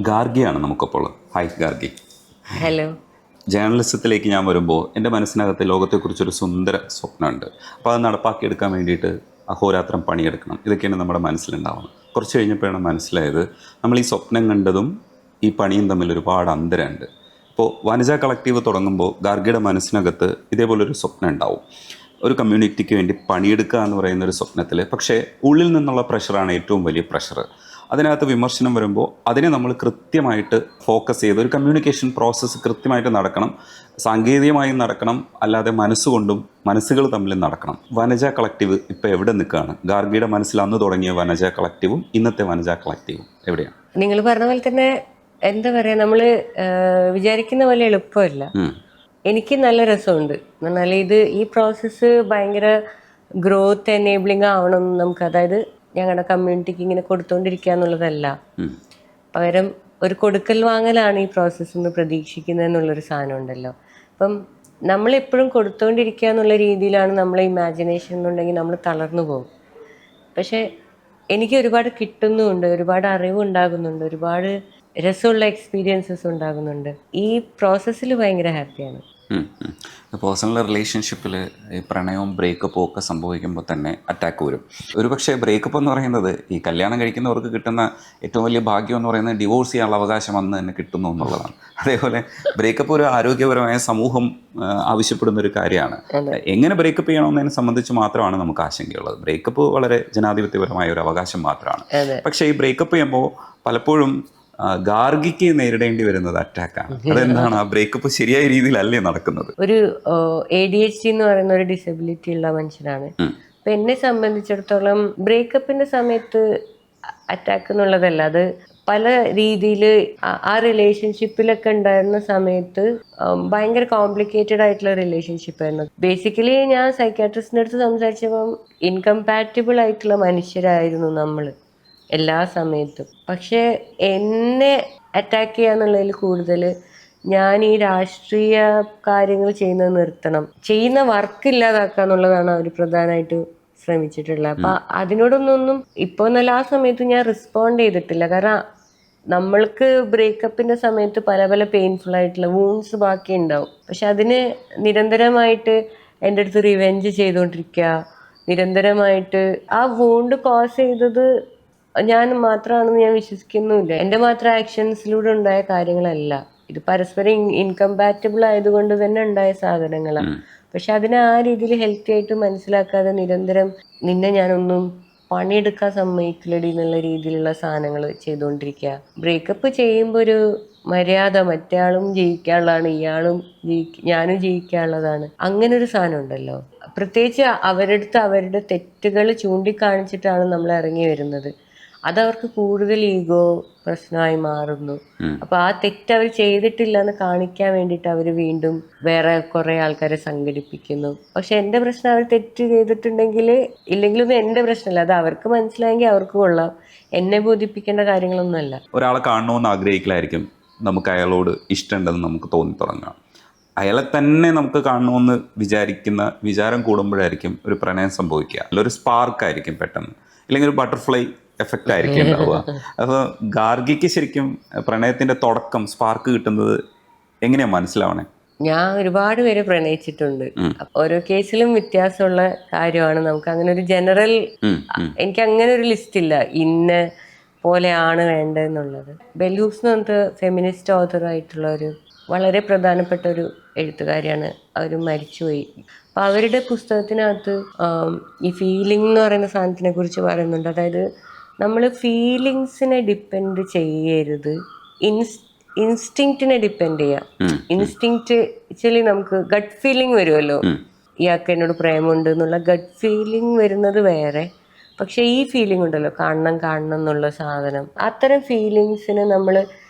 ഗാർഗിയാണ് നമുക്കപ്പോൾ. Hi Gargi. Hello. ജേർണലിസത്തിലേക്ക് ഞാൻ വരുമ്പോൾ എൻ്റെ മനസ്സിനകത്ത് ലോകത്തെക്കുറിച്ചൊരു സുന്ദര സ്വപ്നമുണ്ട്. അപ്പോൾ അത് നടപ്പാക്കിയെടുക്കാൻ വേണ്ടിയിട്ട് അഹോരാത്രം പണിയെടുക്കണം, ഇതൊക്കെയാണ് നമ്മുടെ മനസ്സിലുണ്ടാവുന്നത്. കുറച്ച് കഴിഞ്ഞപ്പോഴാണ് മനസ്സിലായത് നമ്മൾ ഈ സ്വപ്നം കണ്ടതും ഈ പണിയും തമ്മിൽ ഒരുപാട് അന്തരമുണ്ട്. ഇപ്പോൾ വനജ കളക്റ്റീവ് തുടങ്ങുമ്പോൾ ഗാർഗിയുടെ മനസ്സിനകത്ത് ഇതേപോലൊരു സ്വപ്നം ഉണ്ടാവും, ഒരു കമ്മ്യൂണിറ്റിക്ക് വേണ്ടി പണിയെടുക്കുക എന്ന് പറയുന്ന ഒരു സ്വപ്നത്തിൽ. പക്ഷേ ഉള്ളിൽ നിന്നുള്ള പ്രഷറാണ് ഏറ്റവും വലിയ പ്രഷർ. അതിനകത്ത് വിമർശനം വരുമ്പോൾ അതിനെ നമ്മൾ കൃത്യമായിട്ട് ഫോക്കസ് ചെയ്ത് ഒരു കമ്മ്യൂണിക്കേഷൻ പ്രോസസ്സ് കൃത്യമായിട്ട് നടക്കണം, സാങ്കേതികമായും നടക്കണം, അല്ലാതെ മനസ്സുകൊണ്ടും മനസ്സുകൾ തമ്മിൽ നടക്കണം. വനജ കളക്റ്റീവ് ഇപ്പോൾ എവിടെ നിൽക്കുകയാണ്? ഗാർഗിയുടെ മനസ്സിൽ അന്ന് തുടങ്ങിയ വനജ കളക്റ്റീവും ഇന്നത്തെ വനജ കളക്റ്റീവും എവിടെയാണ്? നിങ്ങൾ പറഞ്ഞ പോലെ തന്നെ എന്താ പറയാ, നമ്മള് വിചാരിക്കുന്ന പോലെ എളുപ്പമല്ല. എനിക്ക് നല്ല രസമുണ്ട്. എന്നാൽ ഈ പ്രോസസ്സ് ഭയങ്കര ഗ്രോത്ത് എനേബിളിംഗ് ആവണം നമുക്ക്. അതായത് ഞങ്ങളുടെ കമ്മ്യൂണിറ്റിക്ക് ഇങ്ങനെ കൊടുത്തോണ്ടിരിക്കുക എന്നുള്ളതല്ല, പകരം ഒരു കൊടുക്കൽ വാങ്ങലാണ് ഈ പ്രോസസ്സ് എന്ന് പ്രതീക്ഷിക്കുന്നത് എന്നുള്ളൊരു സാധനം ഉണ്ടല്ലോ. അപ്പം നമ്മളെപ്പോഴും കൊടുത്തോണ്ടിരിക്കുക എന്നുള്ള രീതിയിലാണ് നമ്മളെ ഇമാജിനേഷൻ എന്നുണ്ടെങ്കിൽ നമ്മൾ തളർന്നു പോകും. പക്ഷെ എനിക്ക് ഒരുപാട് കിട്ടുന്നുമുണ്ട്, ഒരുപാട് അറിവുണ്ടാകുന്നുണ്ട്, ഒരുപാട് രസമുള്ള എക്സ്പീരിയൻസസ് ഉണ്ടാകുന്നുണ്ട്. ഈ പ്രോസസ്സിൽ ഭയങ്കര ഹാപ്പിയാണ്. പേഴ്സണൽ റിലേഷൻഷിപ്പിൽ ഈ പ്രണയവും ബ്രേക്കപ്പും ഒക്കെ സംഭവിക്കുമ്പോൾ തന്നെ അറ്റാക്ക് വരും. ഒരുപക്ഷെ ബ്രേക്കപ്പ് എന്ന് പറയുന്നത് ഈ കല്യാണം കഴിക്കുന്നവർക്ക് കിട്ടുന്ന ഏറ്റവും വലിയ ഭാഗ്യം എന്ന് പറയുന്നത് ഡിവോഴ്സ് ചെയ്യാനുള്ള അവകാശം അന്ന് തന്നെ കിട്ടുന്നു എന്നുള്ളതാണ്. അതേപോലെ ബ്രേക്കപ്പ് ഒരു ആരോഗ്യപരമായ സമൂഹം ആവശ്യപ്പെടുന്ന ഒരു കാര്യമാണ്. എങ്ങനെ ബ്രേക്കപ്പ് ചെയ്യണമെന്നതിനെ സംബന്ധിച്ച് മാത്രമാണ് നമുക്ക് ആശങ്കയുള്ളത്. ബ്രേക്കപ്പ് വളരെ ജനാധിപത്യപരമായ ഒരു അവകാശം മാത്രമാണ്. പക്ഷേ ഈ ബ്രേക്കപ്പ് ചെയ്യുമ്പോൾ പലപ്പോഴും ഗാർഗിക്ക് നേരിടേണ്ടി വരുന്നത് അറ്റാക്കാണ്. അതെന്താണ്? ആ ബ്രേക്കപ്പ് ശരിയായ രീതിയിലല്ലേ നടക്കുന്നത്? ഒരു ADHD എന്ന് പറയുന്ന ഒരു ഡിസബിലിറ്റി ഉള്ള മനുഷ്യനാണ്. അപ്പൊ എന്നെ സംബന്ധിച്ചിടത്തോളം ബ്രേക്കപ്പിന്റെ സമയത്ത് അറ്റാക്ക് എന്നുള്ളതല്ല, അത് പല രീതിയിൽ ആ റിലേഷൻഷിപ്പിലൊക്കെ ഉണ്ടായിരുന്ന സമയത്ത് ഭയങ്കര കോംപ്ലിക്കേറ്റഡ് ആയിട്ടുള്ള റിലേഷൻഷിപ്പ് ആയിരുന്നു. ബേസിക്കലി ഞാൻ സൈക്കാട്രിസ്റ്റിന്റെ അടുത്ത് സംസാരിച്ചപ്പം ഇൻകമ്പാറ്റബിൾ ആയിട്ടുള്ള മനുഷ്യരായിരുന്നു നമ്മൾ എല്ലാ സമയത്തും. പക്ഷെ എന്നെ അറ്റാക്ക് ചെയ്യാന്നുള്ളതിൽ കൂടുതൽ ഞാൻ ഈ രാഷ്ട്രീയ കാര്യങ്ങൾ ചെയ്യുന്നത് നിർത്തണം, ചെയ്യുന്ന വർക്ക് ഇല്ലാതാക്കുക എന്നുള്ളതാണ് അവർ പ്രധാനമായിട്ട് ശ്രമിച്ചിട്ടുള്ളത്. അപ്പൊ അതിനോടൊന്നും ഇപ്പൊ എന്നല്ല, ആ സമയത്ത് ഞാൻ റെസ്പോണ്ട് ചെയ്തിട്ടില്ല. കാരണം നമ്മൾക്ക് ബ്രേക്കപ്പിന്റെ സമയത്ത് പല പല പെയിൻഫുൾ ആയിട്ടുള്ള വൂൺസ് ബാക്കി ഉണ്ടാവും. പക്ഷെ അതിന് നിരന്തരമായിട്ട് എൻ്റെ അടുത്ത് റിവെഞ്ച് ചെയ്തുകൊണ്ടിരിക്കുക, നിരന്തരമായിട്ട് ആ വൂണ്ട് കോസ് ചെയ്തത് ഞാൻ മാത്രമാണെന്ന് ഞാൻ വിശ്വസിക്കുന്നുമില്ല. എൻ്റെ മാത്രം ആക്ഷൻസിലൂടെ ഉണ്ടായ കാര്യങ്ങളല്ല, ഇത് പരസ്പരം ഇൻകമ്പാറ്റബിൾ ആയതുകൊണ്ട് തന്നെ ഉണ്ടായ സാധനങ്ങളാണ്. പക്ഷെ അതിനെ ആ രീതിയിൽ ഹെൽത്തി ആയിട്ട് മനസ്സിലാക്കാതെ നിരന്തരം നിന്നെ ഞാനൊന്നും പണിയെടുക്കാൻ സമ്മതിക്കില്ലടി എന്നുള്ള രീതിയിലുള്ള സാധനങ്ങൾ ചെയ്തുകൊണ്ടിരിക്കുക. ബ്രേക്കപ്പ് ചെയ്യുമ്പോൾ ഒരു മര്യാദ, മറ്റേയാളും ജീവിക്കാനുള്ളതാണ്, ഞാനും ജീവിക്കാനുള്ളതാണ്, അങ്ങനെ ഒരു സാധനം ഉണ്ടല്ലോ. പ്രത്യേകിച്ച് അവരുടെ തെറ്റുകൾ ചൂണ്ടിക്കാണിച്ചിട്ടാണ് നമ്മൾ ഇറങ്ങി വരുന്നത്. അതവർക്ക് കൂടുതൽ ഈഗോ പ്രശ്നമായി മാറുന്നു. അപ്പൊ ആ തെറ്റ് അവർ ചെയ്തിട്ടില്ല എന്ന് കാണിക്കാൻ വേണ്ടിയിട്ട് അവർ വീണ്ടും വേറെ കുറെ ആൾക്കാരെ സംഘടിപ്പിക്കുന്നു. പക്ഷെ എന്റെ പ്രശ്നം, അവർ തെറ്റ് ചെയ്തിട്ടുണ്ടെങ്കിൽ ഇല്ലെങ്കിലൊന്നും എന്റെ പ്രശ്നമല്ല, അത് അവർക്ക് മനസ്സിലായെങ്കിൽ അവർക്ക് കൊള്ളാം. എന്നെ ബോധിപ്പിക്കേണ്ട കാര്യങ്ങളൊന്നുമല്ല. ഒരാളെ കാണണമെന്ന് ആഗ്രഹിക്കലായിരിക്കും നമുക്ക് അയാളോട് ഇഷ്ടമുണ്ടെന്ന് നമുക്ക് തോന്നി തുടങ്ങാം. അയാളെ തന്നെ നമുക്ക് കാണണമെന്ന് വിചാരിക്കുന്ന വിചാരം കൂടുമ്പോഴായിരിക്കും ഒരു പ്രണയം സംഭവിക്കുക. അല്ലൊരു സ്പാർക്കായിരിക്കും പെട്ടെന്ന്, അല്ലെങ്കിൽ ഒരു ബട്ടർഫ്ലൈ എഫക്റ്റ് ആയിരിക്കും ഉണ്ടാവുക. അപ്പോൾ ഗാർഗിക്ക് ശരിക്കും പ്രണയത്തിന്റെ തുടക്കം, സ്പാർക്ക് കിട്ടുന്നത് എങ്ങനെയാ മനസ്സിലാവണേ? ഞാൻ ഒരുപാട് പേരെ പ്രണയിച്ചിട്ടുണ്ട്. ഓരോ കേസിലും വ്യത്യാസമുള്ള കാര്യമാണ്. നമുക്ക് അങ്ങനെ ഒരു ജനറൽ, എനിക്ക് അങ്ങനെ ഒരു ലിസ്റ്റ് ഇല്ല ഇന്ന പോലെയാണ് വേണ്ടതെന്നുള്ളത്. ബെൽ ഹൂക്സ് എന്ന് പറഞ്ഞിട്ട് ഫെമിനിസ്റ്റ് ഓഥർ ആയിട്ടുള്ള ഒരു വളരെ പ്രധാനപ്പെട്ട ഒരു എഴുത്തുകാരിയാണ്. അവർ മരിച്ചുപോയി. അപ്പൊ അവരുടെ പുസ്തകത്തിനകത്ത് ഈ ഫീലിംഗ് എന്ന് പറയുന്ന സാധനത്തിനെ കുറിച്ച് പറയുന്നുണ്ട്. അതായത് നമ്മൾ ഫീലിങ്സിനെ ഡിപ്പെൻഡ് ചെയ്യരുത്, ഇൻസ്റ്റിങ്ക്റ്റിനെ ഡിപ്പെൻഡ് ചെയ്യാം. ഇൻസ്റ്റിങ്ക്റ്റ് ആക്ച്വലി നമുക്ക് ഗട്ട് ഫീലിംഗ് വരുമല്ലോ, ഇയാൾക്ക് എന്നോട് പ്രേമുണ്ട് എന്നുള്ള ഗട്ട് ഫീലിംഗ് വരുന്നത് വേറെ. പക്ഷെ ഈ ഫീലിംഗ് ഉണ്ടല്ലോ, കാണണം എന്നുള്ള സാധനം, അത്തരം ഫീലിങ്സിന് നമ്മൾ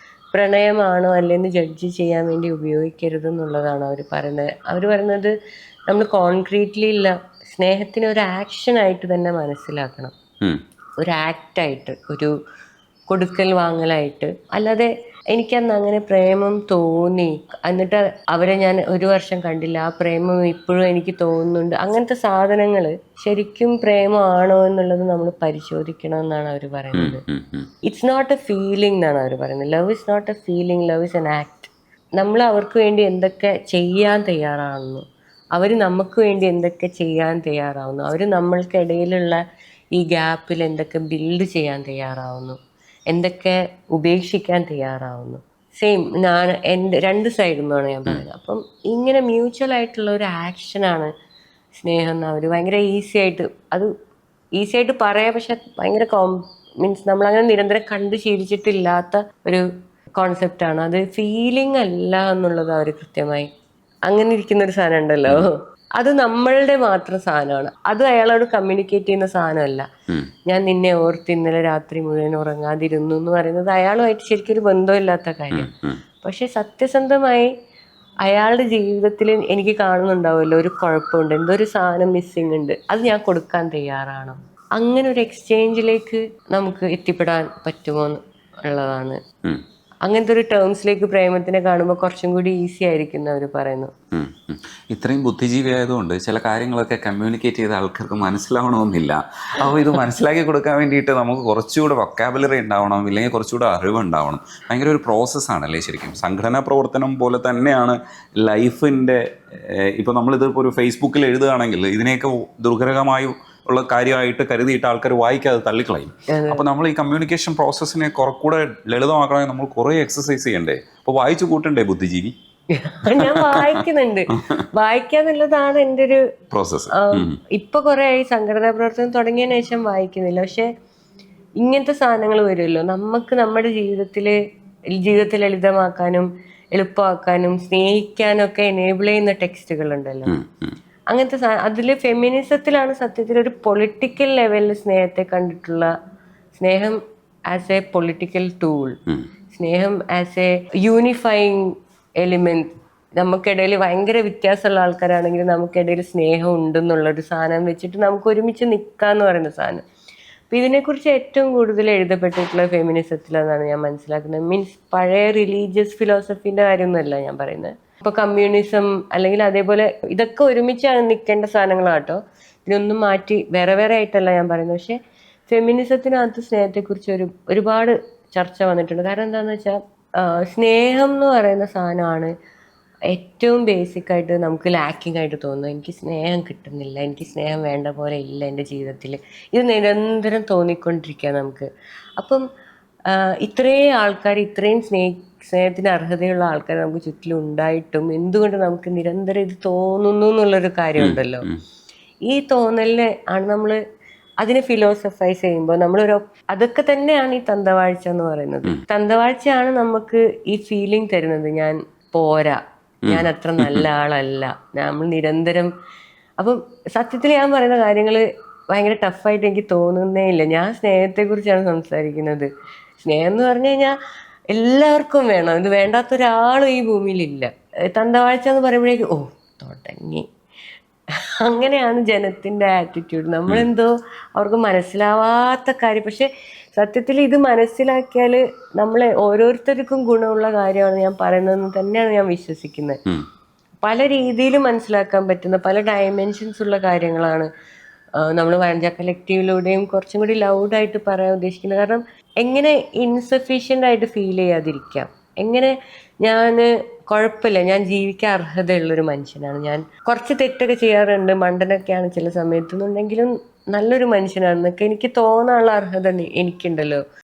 പ്രണയമാണോ അല്ലെന്ന് ജഡ്ജ് ചെയ്യാൻ വേണ്ടി ഉപയോഗിക്കരുത് എന്നുള്ളതാണ് അവർ പറയുന്നത്. അവർ പറയുന്നത് നമ്മൾ കോൺക്രീറ്റ്ലി ഇല്ല, സ്നേഹത്തിന് ഒരു ആക്ഷൻ ആയിട്ട് തന്നെ മനസ്സിലാക്കണം, ഒരു ആക്റ്റായിട്ട്, ഒരു കൊടുക്കൽ വാങ്ങലായിട്ട്. അല്ലാതെ എനിക്കന്ന് അങ്ങനെ പ്രേമം തോന്നി, എന്നിട്ട് അവരെ ഞാൻ 1 വർഷം കണ്ടില്ല, ആ പ്രേമം ഇപ്പോഴും എനിക്ക് തോന്നുന്നുണ്ട്, അങ്ങനത്തെ സാധനങ്ങൾ ശരിക്കും പ്രേമമാണോ എന്നുള്ളത് നമ്മൾ പരിശോധിക്കണം എന്നാണ് അവർ പറയുന്നത്. ഇറ്റ്സ് നോട്ട് എ ഫീലിംഗ് എന്നാണ് അവർ പറയുന്നത്. Love is not a feeling, love is an act. നമ്മൾ അവർക്ക് വേണ്ടി എന്തൊക്കെ ചെയ്യാൻ തയ്യാറാവുന്നു, അവർ നമുക്ക് വേണ്ടി എന്തൊക്കെ ചെയ്യാൻ തയ്യാറാവുന്നു, അവർ നമ്മൾക്കിടയിലുള്ള ഈ ഗ്യാപ്പിൽ എന്തൊക്കെ ബിൽഡ് ചെയ്യാൻ തയ്യാറാവുന്നു, എന്തൊക്കെ ഉപേക്ഷിക്കാൻ തയ്യാറാവുന്നു. സെയിം ഞാൻ എൻ്റെ 2 സൈഡിൽ നിന്നാണ് ഞാൻ പറയുന്നത്. അപ്പം ഇങ്ങനെ മ്യൂച്വൽ ആയിട്ടുള്ള ഒരു ആക്ഷനാണ് സ്നേഹം എന്ന് അവർ ഭയങ്കര ഈസി ആയിട്ട് പറയാം. പക്ഷെ ഭയങ്കര മീൻസ് നമ്മളങ്ങനെ നിരന്തരം കണ്ടു ശീലിച്ചിട്ടില്ലാത്ത ഒരു കോൺസെപ്റ്റാണ് അത്. ഫീലിംഗ് അല്ല എന്നുള്ളത് അവർ കൃത്യമായി, അങ്ങനെ ഇരിക്കുന്ന ഒരു സാധനം ഉണ്ടല്ലോ, അത് നമ്മളുടെ മാത്രം സാധനമാണ്. അത് അയാളോട് കമ്മ്യൂണിക്കേറ്റ് ചെയ്യുന്ന സാധനമല്ല. ഞാൻ നിന്നെ ഓർത്ത് ഇന്നലെ രാത്രി മുഴുവൻ ഉറങ്ങാതിരുന്നു എന്ന് പറയുന്നത് അയാളുമായിട്ട് ശരിക്കും ഒരു ബന്ധമില്ലാത്ത കാര്യം. പക്ഷെ സത്യസന്ധമായി അയാളുടെ ജീവിതത്തിൽ എനിക്ക് കാണുന്നുണ്ടാവുമല്ലോ ഒരു കുഴപ്പമുണ്ട്, എന്തോ ഒരു സാധനം മിസ്സിങ് ഉണ്ട്, അത് ഞാൻ കൊടുക്കാൻ തയ്യാറാണോ? അങ്ങനെ ഒരു എക്സ്ചേഞ്ചിലേക്ക് നമുക്ക് എത്തിപ്പെടാൻ പറ്റുമോ ഉള്ളതാണ്. അങ്ങനത്തെ ഒരു ടേംസിലേക്ക് പ്രേമത്തിനെ കാണുമ്പോൾ കുറച്ചും കൂടി ഈസി ആയിരിക്കും അവർ പറയുന്നു. ഇത്രയും ബുദ്ധിജീവി ആയതുകൊണ്ട് ചില കാര്യങ്ങളൊക്കെ കമ്മ്യൂണിക്കേറ്റ് ചെയ്ത ആൾക്കാർക്ക് മനസ്സിലാവണമെന്നില്ല. അപ്പോൾ ഇത് മനസ്സിലാക്കി കൊടുക്കാൻ വേണ്ടിയിട്ട് നമുക്ക് കുറച്ചുകൂടെ വൊക്കാബുലറി ഉണ്ടാവണം, ഇല്ലെങ്കിൽ കുറച്ചുകൂടെ അറിവുണ്ടാവണം. ഭയങ്കര ഒരു പ്രോസസ്സാണല്ലേ ശരിക്കും. സംഘടനാ പ്രവർത്തനം പോലെ തന്നെയാണ് ലൈഫിൻ്റെ. ഇപ്പോൾ നമ്മളിതിപ്പോൾ ഒരു ഫേസ്ബുക്കിൽ എഴുതുകയാണെങ്കിൽ ഇതിനെയൊക്കെ ദുർഘടകമായി ഉള്ള കാര്യമായിട്ട് കരുതിയിട്ട് ആൾക്കാർ വായിക്കാതെ തള്ളിക്കളയും. അപ്പോൾ നമ്മൾ ഈ കമ്മ്യൂണിക്കേഷൻ പ്രോസസ്സിനെ കുറച്ചുകൂടെ ലളിതമാക്കണമെങ്കിൽ നമ്മൾ കുറേ എക്സസൈസ് ചെയ്യണ്ടേ? അപ്പോൾ വായിച്ചു കൂട്ടണ്ടേ ബുദ്ധിജീവി? ഞാൻ വായിക്കുന്നുണ്ട്. വായിക്കാന്നുള്ളതാണ് എൻ്റെ ഒരു പ്രോസസ്. ഇപ്പൊ കുറെ ആയി സംഘടനാ പ്രവർത്തനം തുടങ്ങിയതിനു ശേഷം വായിക്കുന്നില്ല. പക്ഷെ ഇങ്ങനത്തെ സാധനങ്ങൾ വരുമല്ലോ, നമുക്ക് നമ്മുടെ ജീവിതത്തെ ലളിതമാക്കാനും എളുപ്പമാക്കാനും സ്നേഹിക്കാനും ഒക്കെ എനേബിൾ ചെയ്യുന്ന ടെക്സ്റ്റുകൾ ഉണ്ടല്ലോ. അങ്ങനത്തെ അതില് ഫെമിനിസത്തിലാണ് സത്യത്തിൽ ഒരു പൊളിറ്റിക്കൽ ലെവലിൽ സ്നേഹത്തെ കണ്ടിട്ടുള്ള, സ്നേഹം ആസ് എ പൊളിറ്റിക്കൽ ടൂൾ, സ്നേഹം ആസ് എ യൂണിഫൈങ് എലിമെന്റ്. നമുക്കിടയിൽ ഭയങ്കര വ്യത്യാസമുള്ള ആൾക്കാരാണെങ്കിൽ നമുക്കിടയിൽ സ്നേഹം ഉണ്ടെന്നുള്ളൊരു സാധനം വെച്ചിട്ട് നമുക്ക് ഒരുമിച്ച് നിൽക്കാന്ന് പറയുന്ന സാധനം. അപ്പം ഇതിനെക്കുറിച്ച് ഏറ്റവും കൂടുതൽ എഴുതപ്പെട്ടിട്ടുള്ള ഫെമിനിസത്തിലെന്നാണ് ഞാൻ മനസ്സിലാക്കുന്നത്. മീൻസ് പഴയ റിലീജിയസ് ഫിലോസഫീൻ്റെ കാര്യമൊന്നുമല്ല ഞാൻ പറയുന്നത്. ഇപ്പോൾ കമ്മ്യൂണിസം അല്ലെങ്കിൽ അതേപോലെ ഇതൊക്കെ ഒരുമിച്ചാണ് നിൽക്കേണ്ട സാധനങ്ങളാട്ടോ. ഇതിനൊന്നും മാറ്റി വേറെ വേറെ ആയിട്ടല്ല ഞാൻ പറയുന്നത്. പക്ഷേ ഫെമിനിസത്തിനകത്ത് സ്നേഹത്തെക്കുറിച്ച് ഒരുപാട് ചർച്ച വന്നിട്ടുണ്ട്. കാരണം എന്താണെന്ന് വെച്ചാൽ സ്നേഹം എന്ന് പറയുന്ന സാധനമാണ് ഏറ്റവും ബേസിക്കായിട്ട് നമുക്ക് ലാക്കിംഗ് ആയിട്ട് തോന്നുന്നത്. എനിക്ക് സ്നേഹം കിട്ടുന്നില്ല, എനിക്ക് സ്നേഹം വേണ്ട പോലെ ഇല്ല എൻ്റെ ജീവിതത്തിൽ, ഇത് നിരന്തരം തോന്നിക്കൊണ്ടിരിക്കുക നമുക്ക്. അപ്പം ഇത്രയും ആൾക്കാർ, ഇത്രയും സ്നേഹത്തിന് അർഹതയുള്ള ആൾക്കാർ നമുക്ക് ചുറ്റിലും ഉണ്ടായിട്ടും എന്തുകൊണ്ട് നമുക്ക് നിരന്തരം ഇത് തോന്നുന്നു എന്നുള്ളൊരു കാര്യമുണ്ടല്ലോ. ഈ തോന്നലിനെ ആണ് നമ്മൾ അതിനെ ഫിലോസഫൈസ് ചെയ്യുമ്പോൾ അതൊക്കെ തന്നെയാണ് ഈ തന്തവാഴ്ച എന്ന് പറയുന്നത്. തന്തവാഴ്ചയാണ് നമുക്ക് ഈ ഫീലിംഗ് തരുന്നത്, ഞാൻ പോരാ, ഞാൻ അത്ര നല്ല ആളല്ല, നമ്മൾ നിരന്തരം. അപ്പം സത്യത്തിൽ ഞാൻ പറയുന്ന കാര്യങ്ങൾ ഭയങ്കര ടഫായിട്ട് എനിക്ക് തോന്നുന്നേ ഇല്ല. ഞാൻ സ്നേഹത്തെക്കുറിച്ചാണ് സംസാരിക്കുന്നത്. സ്നേഹം എന്ന് പറഞ്ഞു കഴിഞ്ഞാൽ എല്ലാവർക്കും വേണം, ഇത് വേണ്ടാത്ത ഒരാളും ഈ ഭൂമിയിലില്ല. തന്തവാഴ്ച എന്ന് പറയുമ്പോഴേക്കും തുടങ്ങി, അങ്ങനെയാണ് ജനത്തിൻ്റെ ആറ്റിറ്റ്യൂഡ്. നമ്മളെന്തോ അവർക്ക് മനസ്സിലാവാത്ത കാര്യം. പക്ഷെ സത്യത്തിൽ ഇത് മനസ്സിലാക്കിയാൽ നമ്മളെ ഓരോരുത്തർക്കും ഗുണമുള്ള കാര്യമാണ് ഞാൻ പറയുന്നതെന്ന് തന്നെയാണ് ഞാൻ വിശ്വസിക്കുന്നത്. പല രീതിയിലും മനസ്സിലാക്കാൻ പറ്റുന്ന പല ഡയമെൻഷൻസ് ഉള്ള കാര്യങ്ങളാണ് നമ്മൾ വഴഞ്ച കളക്റ്റീവിലൂടെയും കുറച്ചും കൂടി ലൗഡായിട്ട് പറയാൻ ഉദ്ദേശിക്കുന്നത്. കാരണം എങ്ങനെ ഇൻസഫീഷ്യൻ്റ് ആയിട്ട് ഫീൽ ചെയ്യാതിരിക്കാം, എങ്ങനെ ഞാൻ കുഴപ്പമില്ല, ഞാൻ ജീവിക്കാൻ അർഹതയുള്ളൊരു മനുഷ്യനാണ്, ഞാൻ കുറച്ച് തെറ്റൊക്കെ ചെയ്യാറുണ്ട്, മണ്ടനൊക്കെയാണ് ചില സമയത്തുന്നുണ്ടെങ്കിലും നല്ലൊരു മനുഷ്യനാണെന്നൊക്കെ എനിക്ക് തോന്നാനുള്ള അർഹത എനിക്കുണ്ടല്ലോ.